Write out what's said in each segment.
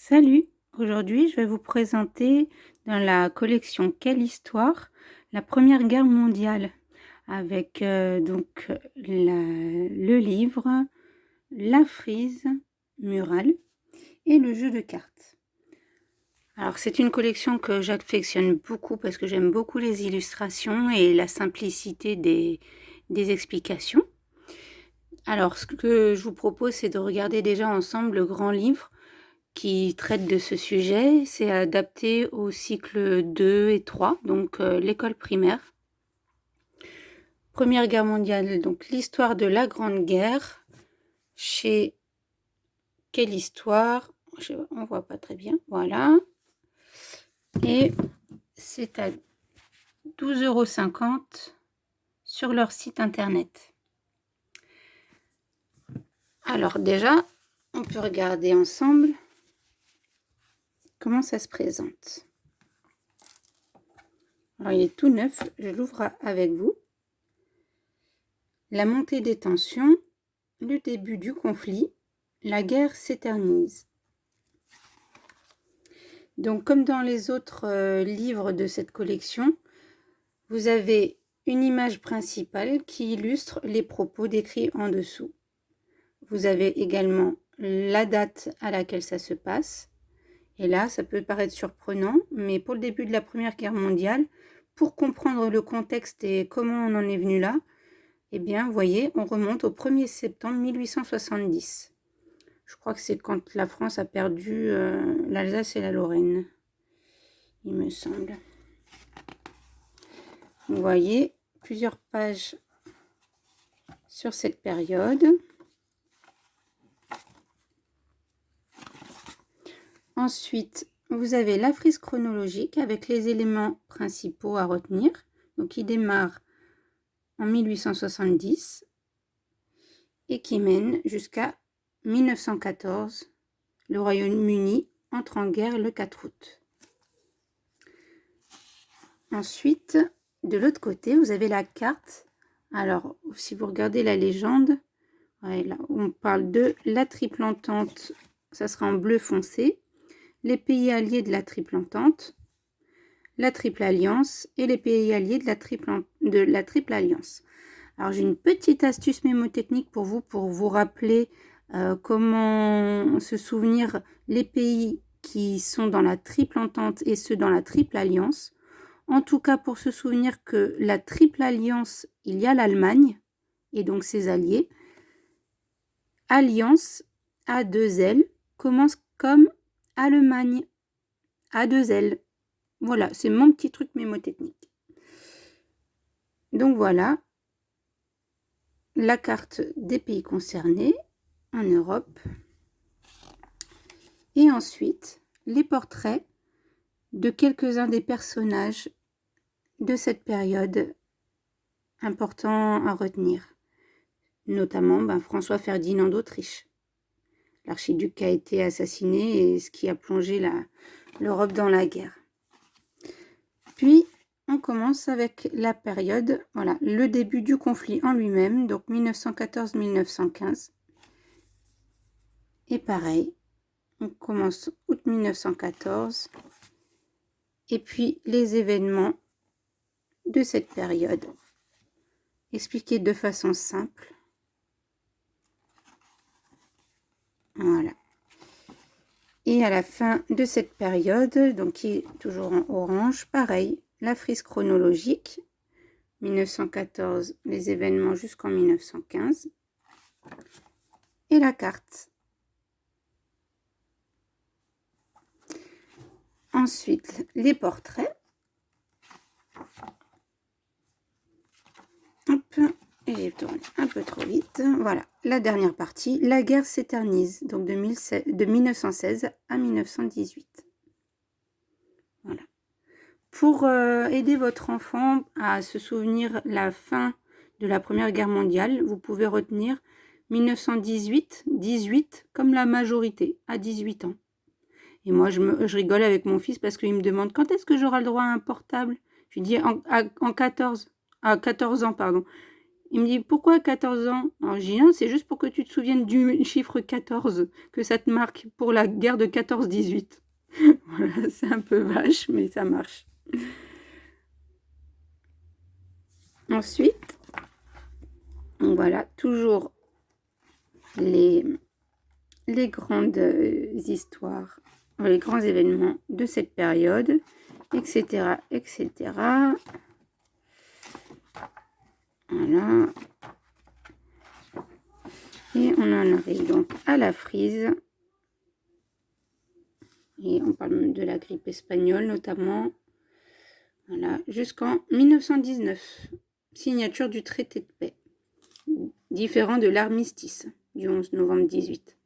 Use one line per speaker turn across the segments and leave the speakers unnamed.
Salut! Aujourd'hui, je vais vous présenter dans la collection Quelle histoire? La Première Guerre mondiale avec le livre, la frise murale et le jeu de cartes. Alors c'est une collection que j'affectionne beaucoup parce que j'aime beaucoup les illustrations et la simplicité des explications. Alors ce que je vous propose, c'est de regarder déjà ensemble le grand livre qui traite de ce sujet. C'est adapté au cycle 2 et 3, donc l'école primaire. Première Guerre mondiale, donc l'histoire de la Grande Guerre, chez Quelle histoire? On voit pas très bien, voilà. Et c'est à 12,50 € sur leur site internet. Alors déjà, on peut regarder ensemble comment ça se présente. Alors il est tout neuf, je l'ouvre avec vous. La montée des tensions, le début du conflit, la guerre s'éternise. Donc comme dans les autres livres de cette collection, vous avez une image principale qui illustre les propos décrits en dessous. Vous avez également la date à laquelle ça se passe. Et là, ça peut paraître surprenant, mais pour le début de la Première Guerre mondiale, pour comprendre le contexte et comment on en est venu là, eh bien, vous voyez, on remonte au 1er septembre 1870. Je crois que c'est quand la France a perdu l'Alsace et la Lorraine, il me semble. Vous voyez plusieurs pages sur cette période. Ensuite, vous avez la frise chronologique avec les éléments principaux à retenir. Donc, qui démarre en 1870 et qui mène jusqu'à 1914. Le Royaume-Uni entre en guerre le 4 août. Ensuite, de l'autre côté, vous avez la carte. Alors, si vous regardez la légende, voilà, on parle de la Triple Entente, ça sera en bleu foncé, les pays alliés de la Triple Entente, la Triple Alliance et les pays alliés de la Triple Alliance. Alors, j'ai une petite astuce mémotechnique pour vous rappeler comment se souvenir les pays qui sont dans la Triple Entente et ceux dans la Triple Alliance. En tout cas, pour se souvenir que la Triple Alliance, il y a l'Allemagne et donc ses alliés. Alliance, A2L, commence comme Allemagne, A2L. Voilà, c'est mon petit truc mémotechnique. Donc voilà, la carte des pays concernés en Europe. Et ensuite, les portraits de quelques-uns des personnages de cette période importants à retenir. Notamment François Ferdinand d'Autriche, l'archiduc qui a été assassiné et ce qui a plongé l'Europe dans la guerre. Puis, on commence avec la période, voilà, le début du conflit en lui-même, donc 1914-1915. Et pareil, on commence août 1914. Et puis, les événements de cette période, expliqués de façon simple. Voilà. Et à la fin de cette période, donc qui est toujours en orange, pareil, la frise chronologique, 1914, les événements jusqu'en 1915, et la carte. Ensuite, les portraits. Hop, et j'ai tourné un peu trop vite. Voilà, la dernière partie, la guerre s'éternise, donc de 1916 à 1918. Voilà. Pour aider votre enfant à se souvenir la fin de la Première Guerre mondiale, vous pouvez retenir 1918, 18 comme la majorité, à 18 ans. Et moi, je rigole avec mon fils parce qu'il me demande quand est-ce que j'aurai le droit à un portable. Je lui dis à 14 ans, pardon. Il me dit, pourquoi 14 ans? Alors, je dis, non, c'est juste pour que tu te souviennes du chiffre 14, que ça te marque pour la guerre de 14-18. Voilà, c'est un peu vache, mais ça marche. Ensuite, voilà, toujours les grandes histoires, les grands événements de cette période, etc., etc. Voilà. Et on en arrive donc à la frise. Et on parle de la grippe espagnole notamment. Voilà, jusqu'en 1919. Signature du traité de paix. Différent de l'armistice du 11 novembre 18.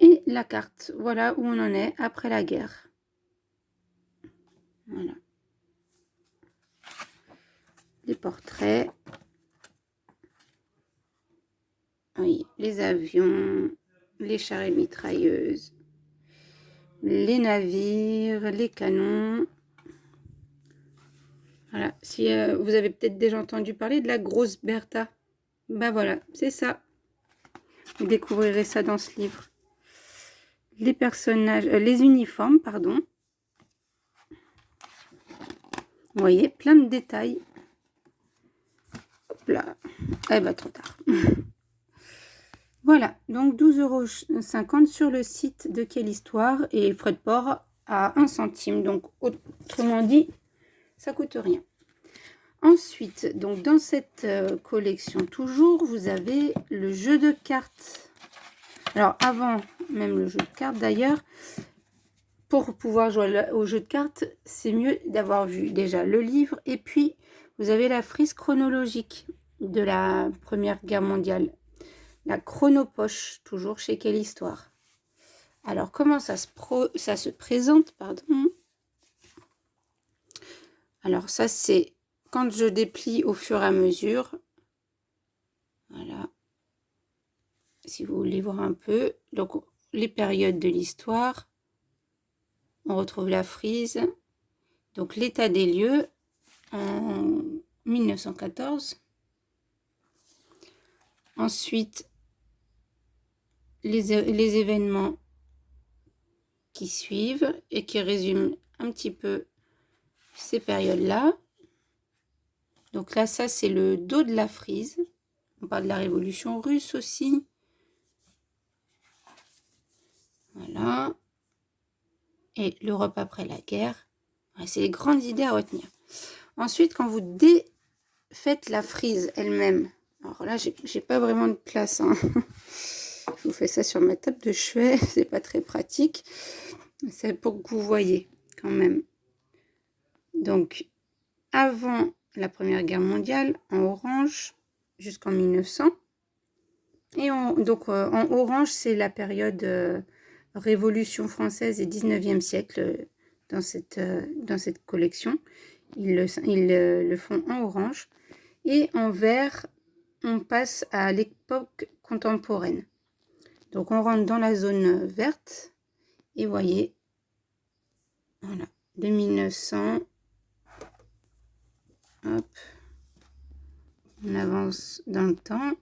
Et la carte, voilà où on en est après la guerre. Voilà. Les portraits. Oui, les avions, les charrettes mitrailleuses, les navires, les canons. Voilà, si vous avez peut-être déjà entendu parler de la grosse Bertha. Bah voilà, c'est ça. Vous découvrirez ça dans ce livre. Les personnages, les uniformes, pardon. Vous voyez, plein de détails. Hop là. Eh ben, trop tard. Voilà, donc 12,50 € sur le site de Quelle Histoire et frais de port à 1 centime. Donc, autrement dit, ça coûte rien. Ensuite, donc dans cette collection toujours, vous avez le jeu de cartes. Alors, avant même le jeu de cartes d'ailleurs, pour pouvoir jouer au jeu de cartes, c'est mieux d'avoir vu déjà le livre. Et puis, vous avez la frise chronologique de la Première Guerre mondiale. La chronopoche, toujours chez Quelle Histoire. Alors, comment ça se présente, pardon. Alors, ça, c'est quand je déplie au fur et à mesure. Voilà. Si vous voulez voir un peu. Donc, les périodes de l'histoire. On retrouve la frise. Donc, l'état des lieux en 1914. Ensuite, les événements qui suivent et qui résument un petit peu ces périodes-là. Donc là, ça, c'est le dos de la frise. On parle de la Révolution russe aussi. Voilà. Et l'Europe après la guerre. C'est les grandes idées à retenir. Ensuite, quand vous défaites la frise elle-même, alors là, j'ai pas vraiment de place. Hein. Je vous fais ça sur ma table de chevet. C'est pas très pratique. C'est pour que vous voyez quand même. Donc, avant la Première Guerre mondiale, en orange, jusqu'en 1900. Et donc, en orange, c'est la période Révolution française et 19e siècle dans cette collection. Ils le font en orange. Et en vert, on passe à l'époque contemporaine. Donc, on rentre dans la zone verte. Et voyez, voilà, de 1900. Hop. On avance dans le temps.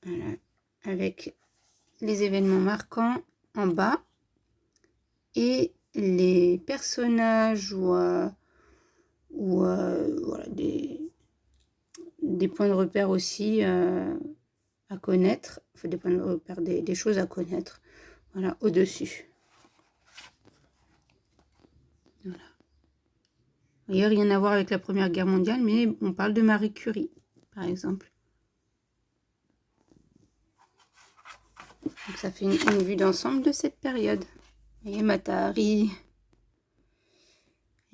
Voilà. Avec les événements marquants en bas. Et les personnages voilà, des points de repère aussi à connaître. Enfin, des points de repère, des choses à connaître. Voilà, au-dessus. Voilà. Vous voyez, rien à voir avec la Première Guerre mondiale, mais on parle de Marie Curie, par exemple. Donc ça fait une vue d'ensemble de cette période. Vous voyez, Mata Hari,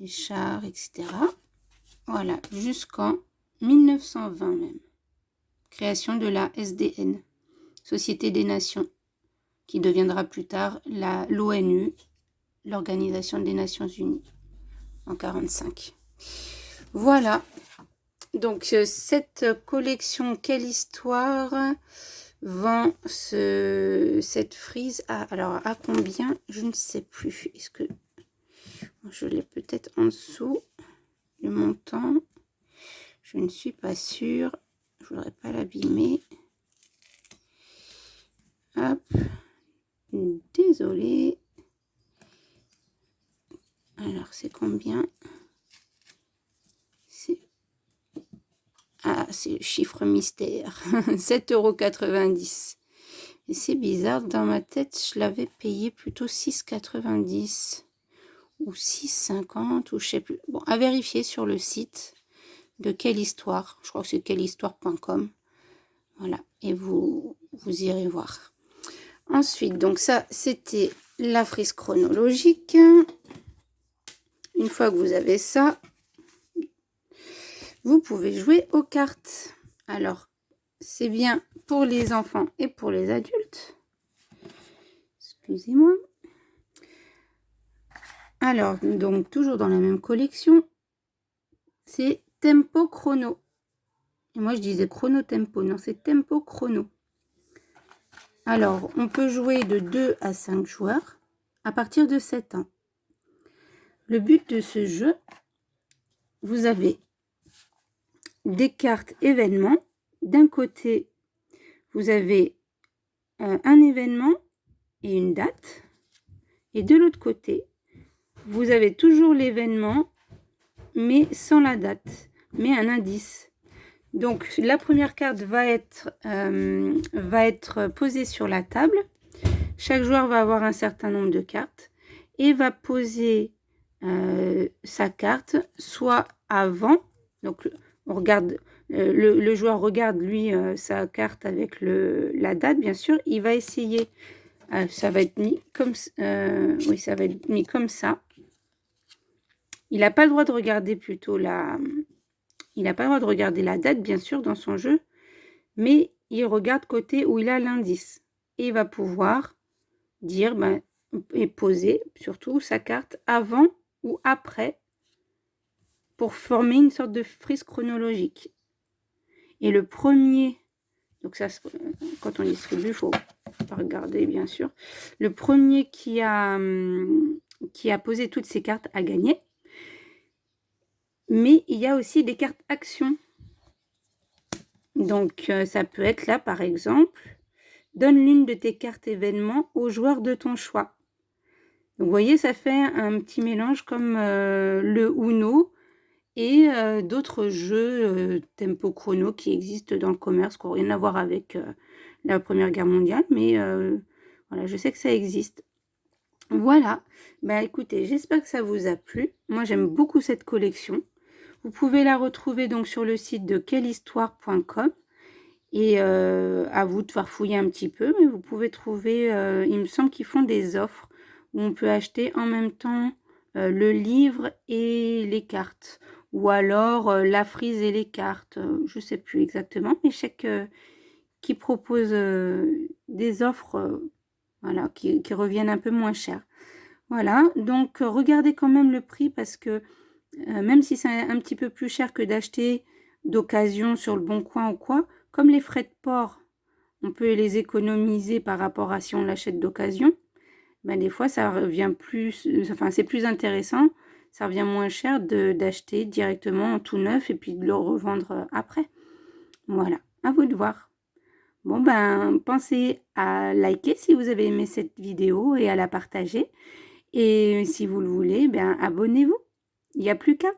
les chars, etc. Voilà, jusqu'en 1920 même. Création de la SDN, Société des Nations, qui deviendra plus tard l'ONU, l'Organisation des Nations Unies, en 1945. Voilà, donc cette collection Quelle Histoire vend cette frise alors à combien, je ne sais plus. Est-ce que je l'ai peut-être en dessous le montant. Je ne suis pas sûre. Je voudrais pas l'abîmer. Hop. Désolée. Alors, c'est combien? Ah, c'est le chiffre mystère. 7,90 €. Et c'est bizarre, dans ma tête, je l'avais payé plutôt 6,90 € ou 6,50 € ou je sais plus. Bon, à vérifier sur le site de Quelle Histoire. Je crois que c'est quellehistoire.com. Voilà, et vous irez voir. Ensuite, donc ça, c'était la frise chronologique. Une fois que vous avez ça, vous pouvez jouer aux cartes. Alors, c'est bien pour les enfants et pour les adultes. Excusez-moi. Alors, donc, toujours dans la même collection, c'est Tempo Chrono. Et moi, je disais Chrono Tempo. Non, c'est Tempo Chrono. Alors, on peut jouer de 2 à 5 joueurs à partir de 7 ans. Le but de ce jeu, vous avez des cartes événements. D'un côté, vous avez un événement et une date. Et de l'autre côté, vous avez toujours l'événement, mais sans la date, mais un indice. Donc, la première carte va être posée sur la table. Chaque joueur va avoir un certain nombre de cartes et va poser sa carte soit avant, donc on regarde, le joueur regarde lui sa carte avec la date, bien sûr. Il va essayer, ça va être mis comme, oui, ça va être mis comme ça. Il n'a pas le droit de regarder plutôt il n'a pas le droit de regarder la date, bien sûr, dans son jeu, mais il regarde côté où il a l'indice. Et il va pouvoir dire, et poser surtout sa carte avant ou après pour former une sorte de frise chronologique. Et le premier, donc ça, quand on distribue, il faut pas regarder, bien sûr. Le premier qui a posé toutes ces cartes a gagné. Mais il y a aussi des cartes actions. Donc, ça peut être là, par exemple, donne l'une de tes cartes événements au joueur de ton choix. Donc, vous voyez, ça fait un petit mélange comme le Uno et d'autres jeux Tempo Chrono qui existent dans le commerce, qui n'ont rien à voir avec la Première Guerre mondiale, mais voilà, je sais que ça existe. Voilà, écoutez, j'espère que ça vous a plu. Moi, j'aime beaucoup cette collection. Vous pouvez la retrouver donc sur le site de quellehistoire.com et à vous de farfouiller un petit peu, mais vous pouvez trouver, il me semble qu'ils font des offres où on peut acheter en même temps le livre et les cartes, ou alors la frise et les cartes, je ne sais plus exactement, mais je sais qu'ils proposent des offres voilà, qui reviennent un peu moins cher. Voilà, donc regardez quand même le prix parce que même si c'est un petit peu plus cher que d'acheter d'occasion sur le Bon Coin ou quoi, comme les frais de port, on peut les économiser par rapport à si on l'achète d'occasion, des fois ça revient plus, enfin c'est plus intéressant, ça revient moins cher d'acheter directement en tout neuf et puis de le revendre après. Voilà, à vous de voir. Bon pensez à liker si vous avez aimé cette vidéo et à la partager. Et si vous le voulez, abonnez-vous. Il n'y a plus qu'à.